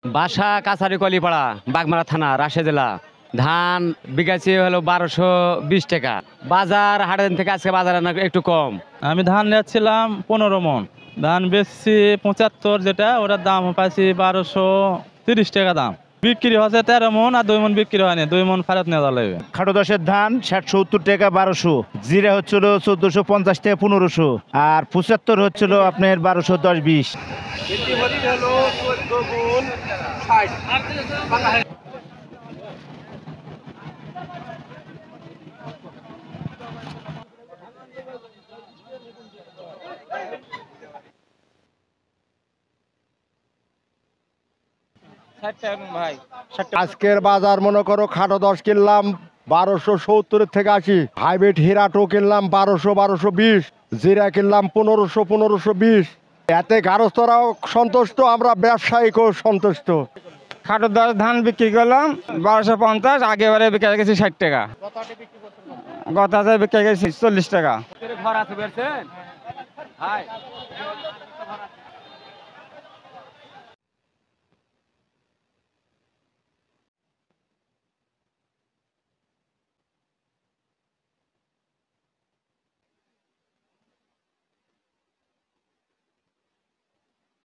বাসা কাছারি কলিপাড়া, বাগমারা থানা, রাজশাহী জেলা। ধান বিঘাছি হলো 1220 টাকা। বাজার হাটের থেকে আজকে বাজারে একটু কম। আমি ধান নিচ্ছিলাম 15 মন, ধান বেচছি 75, যেটা ওটার দাম পাইছি 1230 টাকা দাম। বিক্রি হচ্ছে 13 মন, আর 2 মন বিক্রি হয়নি, 2 মন ফেরত নেওয়া লাগবে। খাটো দশের ধান 60-70 টাকা 1200, জিরা হচ্ছিল 1450 টাকা 1500, আর 75 হচ্ছিল আপনার 1210-20। আজকের বাজার মনে করো খাটো 10 কিনলাম 1270 থেকে 80, হাইব্রিড হিরাটো কিনলাম 1220, জিরা কিনলাম 1520। এতে গারস্থরাও সন্তুষ্ট, আমরা ব্যবসায়িকও সন্তুষ্ট। খাটো 10 ধান বিক্রি করলাম 1250, আগেবারে বিক্রি গেছি 60 টাকা, গত হাজার বিক্রি গেছি 40 টাকা। ঘর আছে বেরছেন?